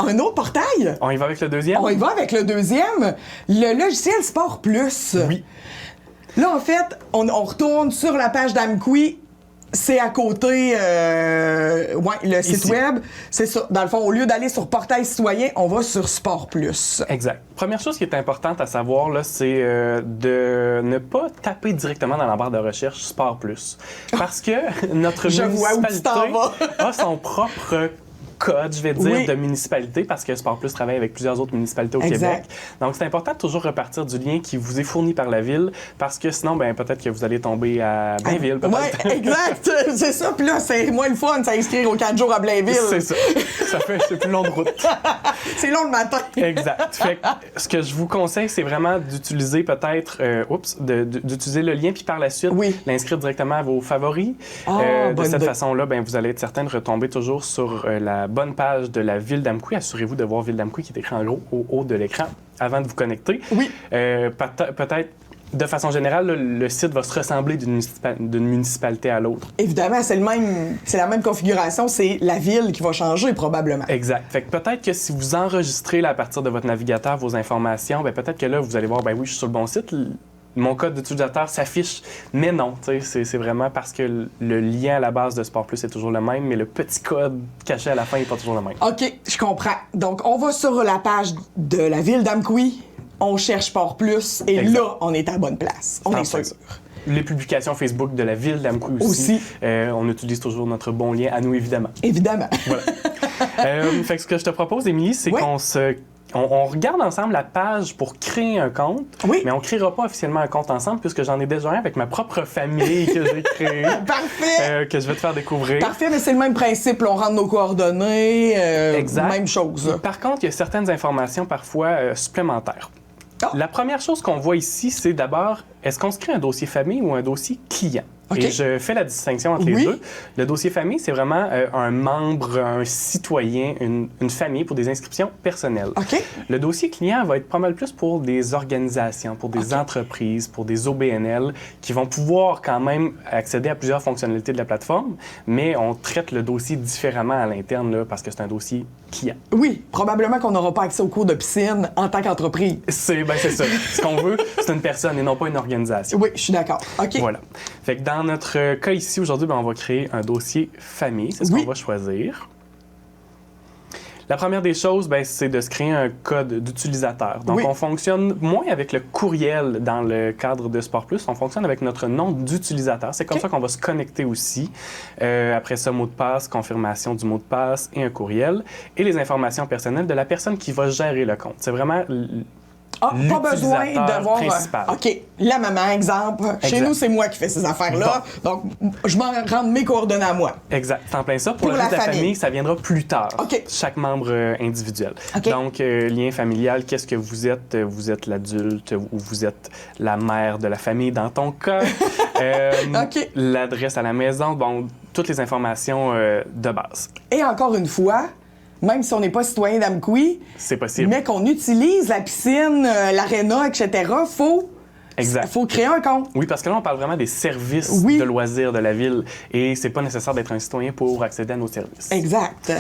Un autre portail? On y va avec le deuxième? On y va avec le deuxième. Le logiciel Sport Plus. Oui. Là, en fait, on retourne sur la page d'Amqui. C'est à côté, le site web. C'est ça. Dans le fond, au lieu d'aller sur Portail citoyen, on va sur Sport Plus. Exact. Première chose qui est importante à savoir, là, c'est de ne pas taper directement dans la barre de recherche Sport Plus. Parce que notre municipalité a son propre code, je vais dire, de municipalité, parce que Sport Plus travaille avec plusieurs autres municipalités au Québec. Donc, c'est important de toujours repartir du lien qui vous est fourni par la ville, parce que sinon, ben peut-être que vous allez tomber à Blainville. Oui, exact. C'est ça. Puis là, c'est moins le fun, s'inscrire aux 4 jours à Blainville. C'est ça. C'est plus long de route. C'est long le matin. Exact. Fait que, ce que je vous conseille, c'est vraiment d'utiliser peut-être, d'utiliser le lien, puis par la suite, l'inscrire directement à vos favoris. De cette façon-là, ben, vous allez être certain de retomber toujours sur la bonne page de la Ville d'Amqui. Assurez-vous de voir Ville d'Amqui qui est écrit en gros au haut de l'écran avant de vous connecter. Oui. Peut-être, de façon générale, le site va se ressembler d'une municipalité à l'autre. Évidemment, c'est la même configuration. C'est la ville qui va changer probablement. Exact. Fait que peut-être que si vous enregistrez là, à partir de votre navigateur vos informations, ben peut-être que là, vous allez voir, ben oui, je suis sur le bon site. Mon code d'utilisateur s'affiche, mais non, c'est vraiment parce que le lien à la base de Sport Plus est toujours le même, mais le petit code caché à la fin n'est pas toujours le même. OK, je comprends. Donc, on va sur la page de la Ville d'Amqui, on cherche Sport Plus, et là, on est à la bonne place. On est sûr. Les publications Facebook de la Ville d'Amqui aussi. On utilise toujours notre bon lien à nous, évidemment. Évidemment. Voilà. Fait que ce que je te propose, Émilie, c'est qu'on regarde ensemble la page pour créer un compte, mais on ne créera pas officiellement un compte ensemble puisque j'en ai déjà un avec ma propre famille que j'ai créée. Parfait! Que je vais te faire découvrir. Parfait, mais c'est le même principe. On rentre nos coordonnées, même chose. Par contre, il y a certaines informations parfois supplémentaires. La première chose qu'on voit ici, c'est d'abord, est-ce qu'on se crée un dossier famille ou un dossier client? Et je fais la distinction entre les deux. Le dossier famille, c'est vraiment un membre, un citoyen, une famille pour des inscriptions personnelles. Le dossier client va être pas mal plus pour des organisations, pour des entreprises, pour des OBNL qui vont pouvoir quand même accéder à plusieurs fonctionnalités de la plateforme, mais on traite le dossier différemment à l'interne là, parce que c'est un dossier client. Oui, probablement qu'on n'aura pas accès aux cours de piscine en tant qu'entreprise. C'est ça. Ce qu'on veut, c'est une personne et non pas une organisation. Oui, je suis d'accord. OK. Voilà. Fait que dans notre cas ici, aujourd'hui, on va créer un dossier famille. C'est ce qu'on va choisir. La première des choses, c'est de se créer un code d'utilisateur. Donc, on fonctionne moins avec le courriel dans le cadre de Sport Plus. On fonctionne avec notre nom d'utilisateur. C'est comme ça qu'on va se connecter aussi. Après ça, mot de passe, confirmation du mot de passe et un courriel. Et les informations personnelles de la personne qui va gérer le compte. C'est vraiment pas besoin d'avoir... principal. OK. La maman, exemple. Chez nous, c'est moi qui fais ces affaires-là. Donc, je m'en rends mes coordonnées à moi. Exact. C'est en plein ça. Pour le reste de la famille, ça viendra plus tard. Chaque membre individuel. Donc, lien familial, qu'est-ce que vous êtes? Vous êtes l'adulte ou vous êtes la mère de la famille dans ton cas. L'adresse à la maison. Bon, toutes les informations de base. Et encore une fois... Même si on n'est pas citoyen d'Amqui, c'est possible. Mais qu'on utilise la piscine, l'aréna, etc., faut créer un compte. Oui, parce que là, on parle vraiment des services de loisirs de la ville et c'est pas nécessaire d'être un citoyen pour accéder à nos services. Exact.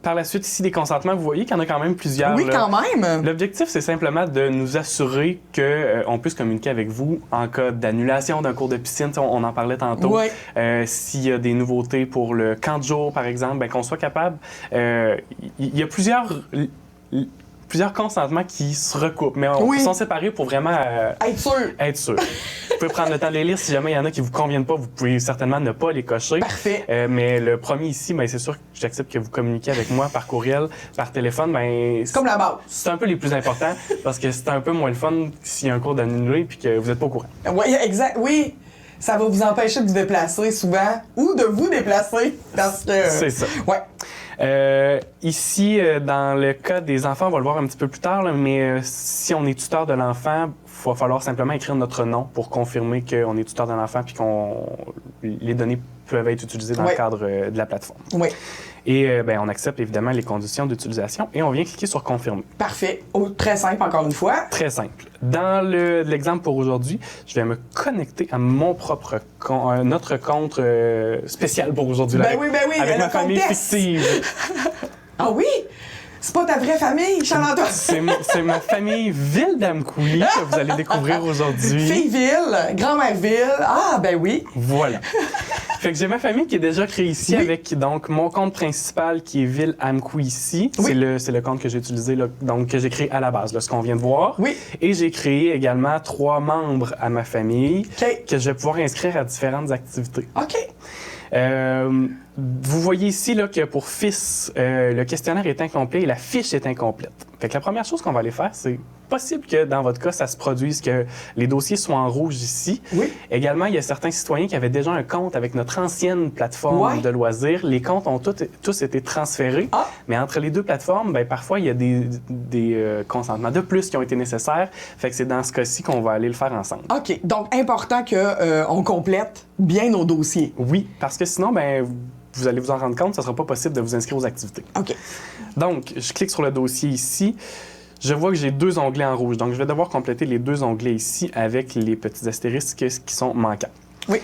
Par la suite, ici, des consentements, vous voyez qu'il y en a quand même plusieurs. Oui, quand même. L'objectif, c'est simplement de nous assurer qu'on puisse communiquer avec vous en cas d'annulation d'un cours de piscine. On en parlait tantôt. S'il y a des nouveautés pour le camp de jour, par exemple, qu'on soit capable. Il y a plusieurs consentements qui se recoupent, mais ils sont séparés pour vraiment être sûr. Vous pouvez prendre le temps de les lire. Si jamais il y en a qui ne vous conviennent pas, vous pouvez certainement ne pas les cocher. Parfait. Mais le premier ici, c'est sûr que j'accepte que vous communiquiez avec moi par courriel, par téléphone. C'est comme la base. C'est un peu les plus importants parce que c'est un peu moins le fun s'il y a un cours d'annulé et que vous n'êtes pas au courant. Oui, exact. Oui. Ça va vous empêcher de vous déplacer souvent ou de vous déplacer parce que... C'est ça. Ouais. Ici, dans le cas des enfants, on va le voir un petit peu plus tard, là, mais si on est tuteur de l'enfant, il va falloir simplement écrire notre nom pour confirmer qu'on est tuteur de l'enfant puis les données peuvent être utilisées dans le cadre de la plateforme. Oui. Et on accepte évidemment les conditions d'utilisation et on vient cliquer sur « Confirmer ». Parfait. Très simple, encore une fois. Très simple. Dans l'exemple pour aujourd'hui, je vais me connecter à mon propre compte, notre compte spécial pour aujourd'hui. Oui, avec ma famille fictive. Ah oui? C'est pas ta vraie famille, Charles-Antoine? C'est ma famille Ville d'Amkoui que vous allez découvrir aujourd'hui. Fille-Ville, grand-mère-Ville. Ah, ben oui. Voilà. Fait que j'ai ma famille qui est déjà créée ici avec donc mon compte principal qui est Ville Amkoui ici. Oui. C'est le compte que j'ai utilisé, là, donc que j'ai créé à la base, là, ce qu'on vient de voir. Oui. Et j'ai créé également 3 membres à ma famille que je vais pouvoir inscrire à différentes activités. OK. Vous voyez ici là, que pour fils, le questionnaire est incomplet et la fiche est incomplète. Fait que la première chose qu'on va aller faire, c'est possible que dans votre cas, ça se produise que les dossiers soient en rouge ici. Oui. Également, il y a certains citoyens qui avaient déjà un compte avec notre ancienne plateforme de loisirs. Les comptes ont tous été transférés, mais entre les 2 plateformes, ben, parfois, il y a des consentements de plus qui ont été nécessaires. Fait que c'est dans ce cas-ci qu'on va aller le faire ensemble. OK. Donc, important qu'on complète bien nos dossiers. Oui, parce que sinon, ben, vous allez vous en rendre compte, ça ne sera pas possible de vous inscrire aux activités. OK. Donc, je clique sur le dossier ici. Je vois que j'ai 2 onglets en rouge. Donc, je vais devoir compléter les 2 onglets ici avec les petits astérisques qui sont manquants. Oui.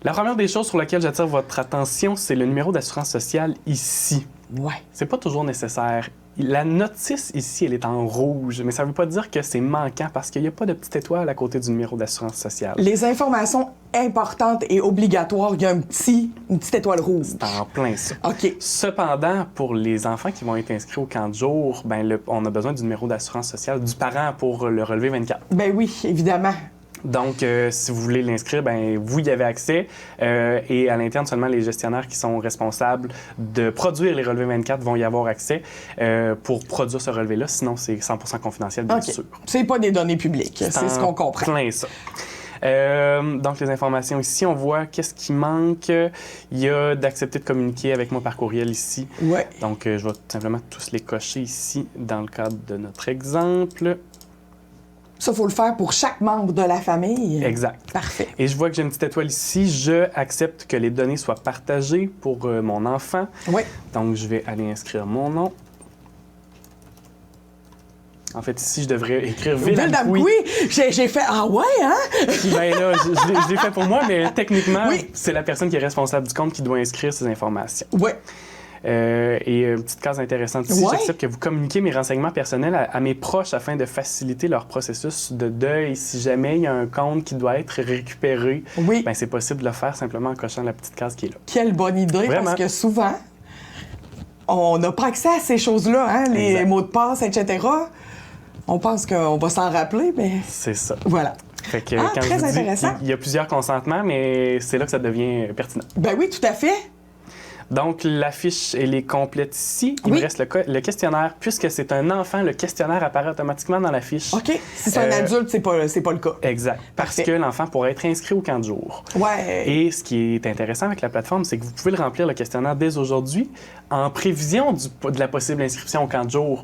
La première des choses sur laquelle j'attire votre attention, c'est le numéro d'assurance sociale ici. Oui. C'est pas toujours nécessaire. La notice ici, elle est en rouge, mais ça ne veut pas dire que c'est manquant parce qu'il n'y a pas de petite étoile à côté du numéro d'assurance sociale. Les informations importantes et obligatoires, il y a une petite étoile rouge. C'est en plein ça. OK. Cependant, pour les enfants qui vont être inscrits au camp de jour, ben, on a besoin du numéro d'assurance sociale du parent pour le relevé 24. Ben oui, évidemment. Donc, si vous voulez l'inscrire, ben vous y avez accès. Et à l'interne, seulement les gestionnaires qui sont responsables de produire les relevés 24 vont y avoir accès pour produire ce relevé-là. Sinon, c'est 100% confidentiel, bien sûr. C'est pas des données publiques, c'est ce qu'on comprend. Plein ça. Donc, les informations ici, on voit qu'est-ce qui manque. Il y a d'accepter de communiquer avec moi par courriel ici. Ouais. Donc, je vais tout simplement tous les cocher ici dans le cadre de notre exemple. Ça, il faut le faire pour chaque membre de la famille. Exact. Parfait. Et je vois que j'ai une petite étoile ici. Je accepte que les données soient partagées pour mon enfant. Oui. Donc, je vais aller inscrire mon nom. En fait, ici, je devrais écrire Ville Amkoui. J'ai fait « Ah ouais, hein? » Ben là, je l'ai fait pour moi, mais techniquement, c'est la personne qui est responsable du compte qui doit inscrire ces informations. Oui. Et une petite case intéressante ici, j'accepte que vous communiquiez mes renseignements personnels à mes proches afin de faciliter leur processus de deuil. Si jamais il y a un compte qui doit être récupéré, ben c'est possible de le faire simplement en cochant la petite case qui est là. Quelle bonne idée, parce que souvent, on n'a pas accès à ces choses-là, hein, les mots de passe, etc. On pense qu'on va s'en rappeler, mais... C'est ça. Voilà. Fait que, quand très je vous intéressant. Il y a plusieurs consentements, mais c'est là que ça devient pertinent. Ben oui, tout à fait. Donc, la fiche, elle est complète ici. Il me reste le questionnaire. Puisque c'est un enfant, le questionnaire apparaît automatiquement dans la fiche. OK. Si c'est un adulte, c'est pas le cas. Exact. Parce que l'enfant pourrait être inscrit au camp de jour. Ouais. Et ce qui est intéressant avec la plateforme, c'est que vous pouvez le remplir, le questionnaire, dès aujourd'hui, en prévision de la possible inscription au camp de jour.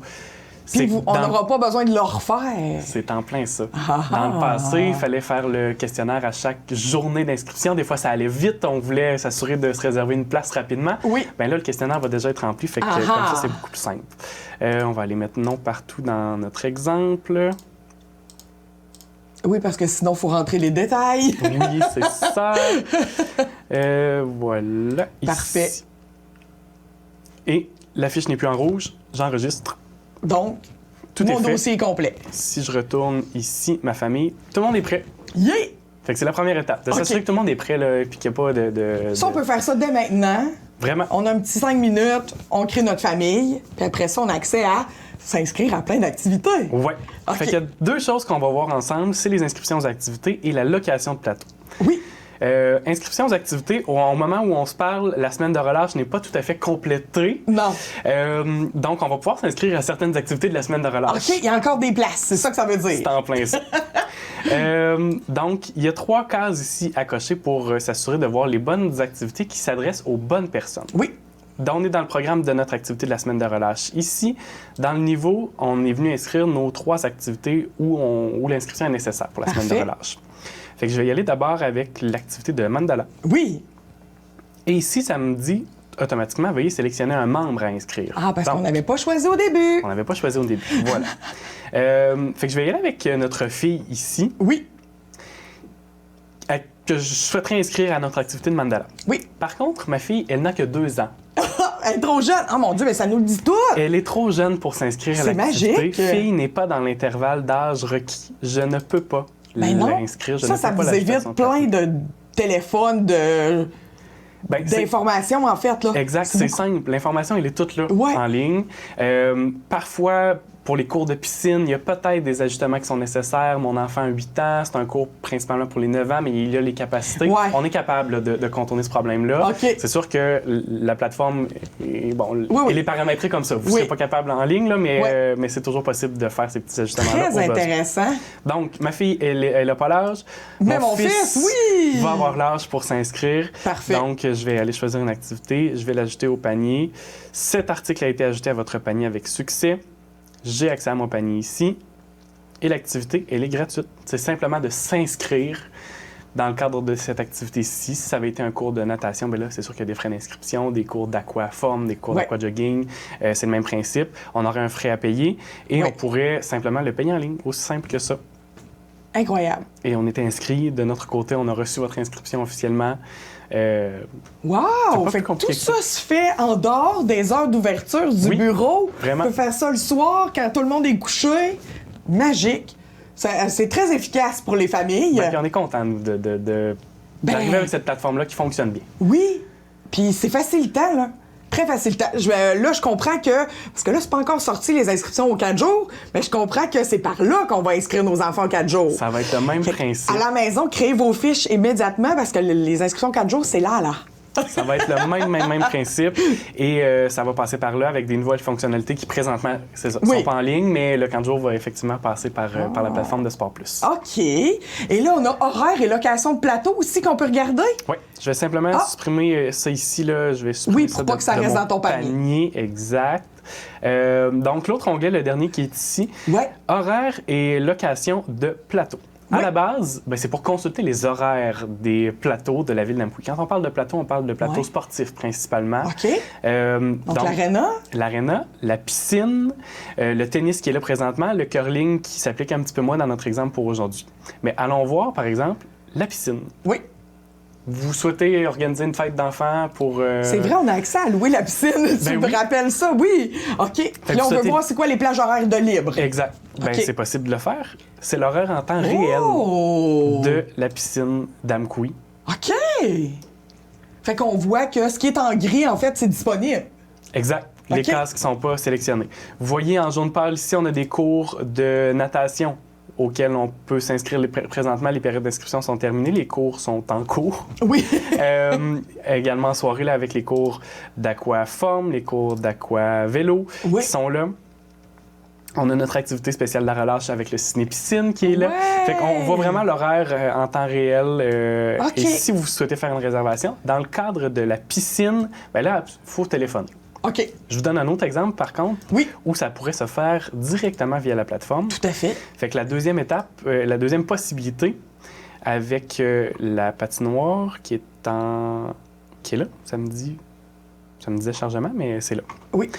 Puis on n'aura pas besoin de le refaire. C'est en plein ça. Dans le passé, il fallait faire le questionnaire à chaque journée d'inscription. Des fois, ça allait vite. On voulait s'assurer de se réserver une place rapidement. Oui. Bien là, le questionnaire va déjà être rempli. Fait que comme ça, c'est beaucoup plus simple. On va aller mettre non partout dans notre exemple. Oui, parce que sinon, il faut rentrer les détails. Oui, c'est ça. Voilà. Parfait. Ici. Et la fiche n'est plus en rouge. J'enregistre. Donc, mon dossier est complet. Si je retourne ici, ma famille, tout le monde est prêt. Yeah! Fait que c'est la première étape, de s'assurer que tout le monde est prêt là, puis qu'il n'y a pas de... Ça, on peut faire ça dès maintenant. Vraiment. On a un petit 5 minutes, on crée notre famille, puis après ça, on a accès à s'inscrire à plein d'activités. Oui. Fait qu'il y a 2 choses qu'on va voir ensemble, c'est les inscriptions aux activités et la location de plateau. Oui. Inscription aux activités, au moment où on se parle, la semaine de relâche n'est pas tout à fait complétée. Non. Donc, on va pouvoir s'inscrire à certaines activités de la semaine de relâche. OK, il y a encore des places, c'est ça que ça veut dire. C'est en plein ça. Donc, il y a 3 cases ici à cocher pour s'assurer de voir les bonnes activités qui s'adressent aux bonnes personnes. Oui. Donc, on est dans le programme de notre activité de la semaine de relâche. Ici, dans le niveau, on est venu inscrire nos 3 activités où l'inscription est nécessaire pour la semaine de relâche. Fait que je vais y aller d'abord avec l'activité de mandala. Oui. Et ici, ça me dit automatiquement, veuillez sélectionner un membre à inscrire. Ah, parce qu'on n'avait pas choisi au début. On n'avait pas choisi au début, voilà. Fait que je vais y aller avec notre fille ici. Oui. Que je souhaiterais inscrire à notre activité de mandala. Oui. Par contre, ma fille, elle n'a que 2 ans. Elle est trop jeune. Oh mon Dieu, mais ça nous le dit tout. Elle est trop jeune pour s'inscrire à l'activité. Magique. Fille n'est pas dans l'intervalle d'âge requis. Je ne peux pas l'inscrire. Ça vous évite plein de téléphones, d'informations, en fait. Là. Exact, c'est simple. L'information, elle est toute là, en ligne. Parfois, pour les cours de piscine, il y a peut-être des ajustements qui sont nécessaires. Mon enfant a 8 ans, c'est un cours principalement pour les 9 ans, mais il a les capacités. Ouais. On est capable là, de contourner ce problème-là. Okay. C'est sûr que la plateforme, elle est paramétrée comme ça. Vous ne serez pas capable en ligne, là, mais c'est toujours possible de faire ces petits ajustements-là. Très intéressant. Donc, ma fille, elle n'a pas l'âge. Mais mon fils, oui! va avoir l'âge pour s'inscrire. Parfait. Donc, je vais aller choisir une activité. Je vais l'ajouter au panier. Cet article a été ajouté à votre panier avec succès. J'ai accès à mon panier ici. Et l'activité, elle est gratuite. C'est simplement de s'inscrire dans le cadre de cette activité-ci. Si ça avait été un cours de natation, bien là, c'est sûr qu'il y a des frais d'inscription, des cours d'aquaforme, des cours d'aquajogging. C'est le même principe. On aurait un frais à payer et on pourrait simplement le payer en ligne. Aussi simple que ça. Incroyable. Et on est inscrit. De notre côté, on a reçu votre inscription officiellement. Wow! Fait que tout ça se fait en dehors des heures d'ouverture du bureau. Vraiment. On peut faire ça le soir quand tout le monde est couché. Magique. C'est très efficace pour les familles. Puis on est content d'arriver avec cette plateforme-là qui fonctionne bien. Oui. Puis c'est facilitant, là. Très facilitant. Là, je comprends que... Parce que là, c'est pas encore sorti les inscriptions aux 4 jours, mais je comprends que c'est par là qu'on va inscrire nos enfants aux 4 jours. Ça va être le même principe. À la maison, créez vos fiches immédiatement parce que les inscriptions 4 jours, c'est là. Ça va être le même principe. Et ça va passer par là avec des nouvelles fonctionnalités qui, présentement, ne sont pas en ligne, mais le 4 jours va effectivement passer par la plateforme de Sport Plus. OK. Et là, on a horaire et location de plateau aussi qu'on peut regarder? Oui. Je vais simplement supprimer ça ici. Là. Je vais supprimer pour pas que ça reste dans ton panier. Exact. Donc, l'autre onglet, le dernier qui est ici, horaire et location de plateau. À la base, c'est pour consulter les horaires des plateaux de la ville d'Amqui. Quand on parle de plateau, on parle de plateaux sportifs principalement. OK. Donc l'aréna? L'aréna, la piscine, le tennis qui est là présentement, le curling qui s'applique un petit peu moins dans notre exemple pour aujourd'hui. Mais allons voir, par exemple, la piscine. Oui. Vous souhaitez organiser une fête d'enfants pour... C'est vrai, on a accès à louer la piscine. Tu me rappelles ça? Oui. OK. Puis là, on veut voir c'est quoi les plages horaires de libre. Exact. C'est possible de le faire. C'est l'horaire en temps réel de la piscine d'Amqui. OK. Fait qu'on voit que ce qui est en gris, en fait, c'est disponible. Exact. Les casques ne sont pas sélectionnés. Vous voyez, en jaune pâle, ici, on a des cours de natation auxquels on peut s'inscrire. Présentement, les périodes d'inscription sont terminées. Les cours sont en cours. Oui. Également en soirée, là, avec les cours d'aquaforme, les cours d'aquavélo qui sont là. On a notre activité spéciale de la relâche avec le ciné-piscine qui est là. Fait qu'on voit vraiment l'horaire en temps réel. Et si vous souhaitez faire une réservation, dans le cadre de la piscine, là, il faut téléphoner. OK. Je vous donne un autre exemple, par contre, où ça pourrait se faire directement via la plateforme. Tout à fait. Fait que la deuxième étape, la deuxième possibilité, avec la patinoire qui est là, ça me disait chargement, mais c'est là. Oui.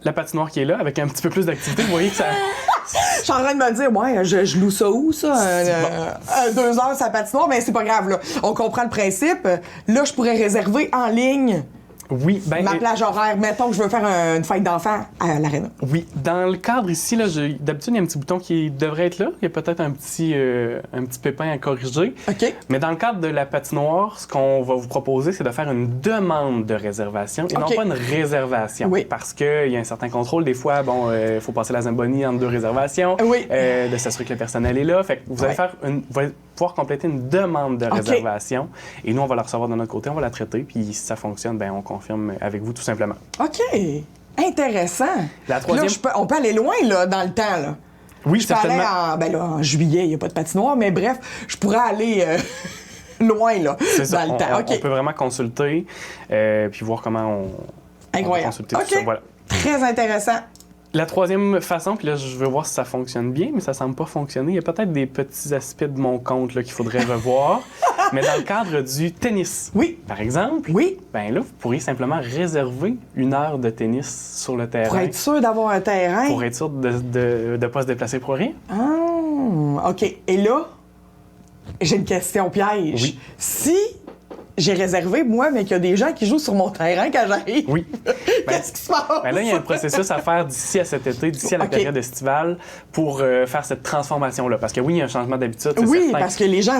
La patinoire qui est là, avec un petit peu plus d'activité, vous voyez que ça... Je suis en train de me dire, je loue ça où, ça? 2 heures, sa patinoire, mais c'est pas grave, là. On comprend le principe. Là, je pourrais réserver en ligne ma plage horaire. Mettons que je veux faire une fête d'enfants à l'aréna. Oui. Dans le cadre ici, là, d'habitude, il y a un petit bouton qui devrait être là. Il y a peut-être un petit pépin à corriger. OK. Mais dans le cadre de la patinoire, ce qu'on va vous proposer, c'est de faire une demande de réservation et non pas une réservation. Oui. Parce qu'il y a un certain contrôle. Des fois, il faut passer la Zamboni entre 2 réservations. Oui. De s'assurer que le personnel est là. Fait que vous allez vous allez pouvoir compléter une demande de réservation. Et nous, on va la recevoir de notre côté, on va la traiter. Puis si ça fonctionne, on confirme avec vous tout simplement. OK. Intéressant. La troisième... Là, on peut aller loin là, dans le temps. Là. Oui, je peux aller en juillet, il n'y a pas de patinoire, mais bref, je pourrais aller loin là, dans le temps. On peut vraiment consulter puis voir comment on peut consulter tout ça. Voilà. Très intéressant. La troisième façon, puis là, je veux voir si ça fonctionne bien, mais ça semble pas fonctionner. Il y a peut-être des petits aspects de mon compte là, qu'il faudrait revoir. Mais dans le cadre du tennis, par exemple, là, vous pourriez simplement réserver 1 heure de tennis sur le terrain. Pour être sûr d'avoir un terrain. Pour être sûr de ne pas se déplacer pour rien. Ah, OK. Et là, j'ai une question piège. Oui. Si j'ai réservé, moi, mais qu'il y a des gens qui jouent sur mon terrain quand j'arrive. Oui. Qu'est-ce qui se passe? Là, il y a un processus à faire d'ici à cet été, d'ici à la période estivale, pour faire cette transformation-là. Parce que oui, il y a un changement d'habitude, c'est certain. Parce que les gens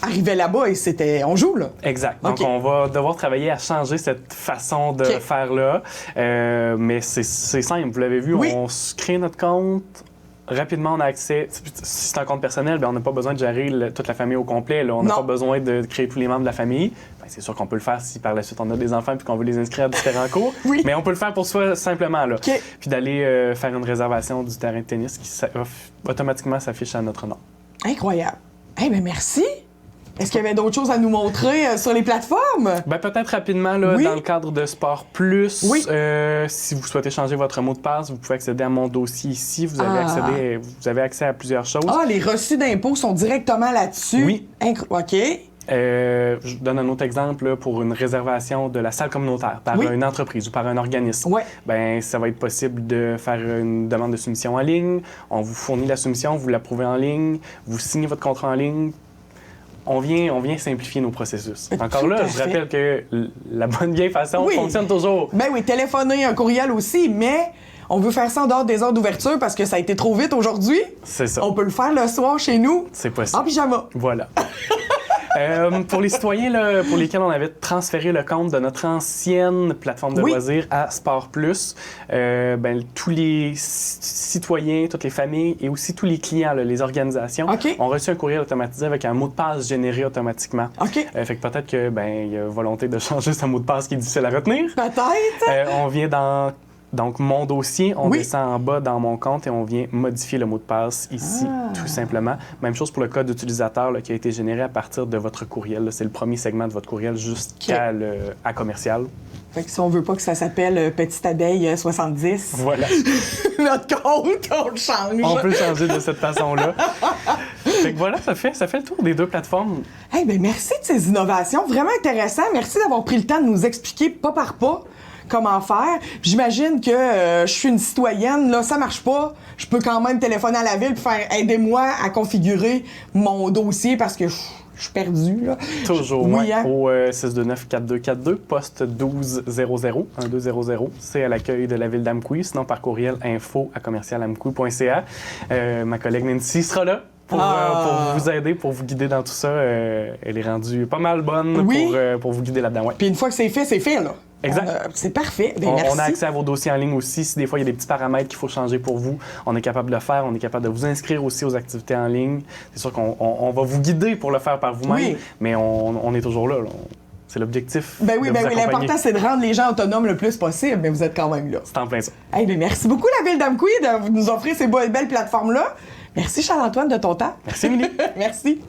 arrivaient là-bas et on joue, là. Exact. Donc, on va devoir travailler à changer cette façon de faire-là. Mais c'est simple, vous l'avez vu, on se crée notre compte. Rapidement, on a accès. Si c'est un compte personnel, on n'a pas besoin de gérer toute la famille au complet. Là. On n'a pas besoin de créer tous les membres de la famille. C'est sûr qu'on peut le faire si par la suite on a des enfants et qu'on veut les inscrire à différents cours. Mais on peut le faire pour soi simplement. Là. Puis d'aller faire une réservation du terrain de tennis qui automatiquement s'affiche à notre nom. Incroyable. Bien, merci. Est-ce qu'il y avait d'autres choses à nous montrer sur les plateformes? Peut-être rapidement, là, dans le cadre de Sport Plus, si vous souhaitez changer votre mot de passe, vous pouvez accéder à mon dossier ici. Vous avez accès à plusieurs choses. Les reçus d'impôts sont directement là-dessus? Oui. OK. Je donne un autre exemple là, pour une réservation de la salle communautaire par une entreprise ou par un organisme. Ça va être possible de faire une demande de soumission en ligne. On vous fournit la soumission, vous l'approuvez en ligne, vous signez votre contrat en ligne. On vient simplifier nos processus. Encore là, je rappelle que la bonne vieille façon fonctionne toujours. Téléphoner, un courriel aussi, mais on veut faire ça en dehors des heures d'ouverture parce que ça a été trop vite aujourd'hui. C'est ça. On peut le faire le soir chez nous. C'est possible. En pyjama. Voilà. Pour les citoyens là, pour lesquels on avait transféré le compte de notre ancienne plateforme de loisirs à Sport Plus, tous les citoyens, toutes les familles et aussi tous les clients, là, les organisations, ont reçu un courriel automatisé avec un mot de passe généré automatiquement. Fait que peut-être que il y a volonté de changer ce mot de passe qui est difficile à retenir. Peut-être. On vient dans mon dossier, on descend en bas dans mon compte et on vient modifier le mot de passe ici, tout simplement. Même chose pour le code d'utilisateur qui a été généré à partir de votre courriel. Là. C'est le premier segment de votre courriel jusqu'à à commercial. Fait que si on veut pas que ça s'appelle Petite Abeille 70, voilà. Notre compte, on le change. On peut le changer de cette façon-là. Fait que voilà, ça fait le tour des deux plateformes. Merci de ces innovations, vraiment intéressant. Merci d'avoir pris le temps de nous expliquer pas par pas comment faire. J'imagine que je suis une citoyenne, là, ça marche pas. Je peux quand même téléphoner à la ville et faire « Aidez-moi à configurer mon dossier parce que je suis perdu. » Toujours, au 629-4242, poste 1200, 1200. C'est à l'accueil de la ville d'Amqui, sinon par courriel info@commercialamqui.ca. Ma collègue Nancy sera là. Pour vous aider, pour vous guider dans tout ça. Elle est rendue pas mal bonne pour vous guider là-dedans. Puis une fois que c'est fait, là. Exact. C'est parfait. Merci. On a accès à vos dossiers en ligne aussi. Si des fois, il y a des petits paramètres qu'il faut changer pour vous, on est capable de le faire. On est capable de vous inscrire aussi aux activités en ligne. C'est sûr qu'on va vous guider pour le faire par vous-même, mais on est toujours là. C'est l'objectif. L'important, c'est de rendre les gens autonomes le plus possible, mais vous êtes quand même là. C'est en plein ça. Merci beaucoup, la ville d'Amqui, de nous offrir ces belles plateformes-là. Merci, Charles-Antoine, de ton temps. Merci, Émilie. Merci.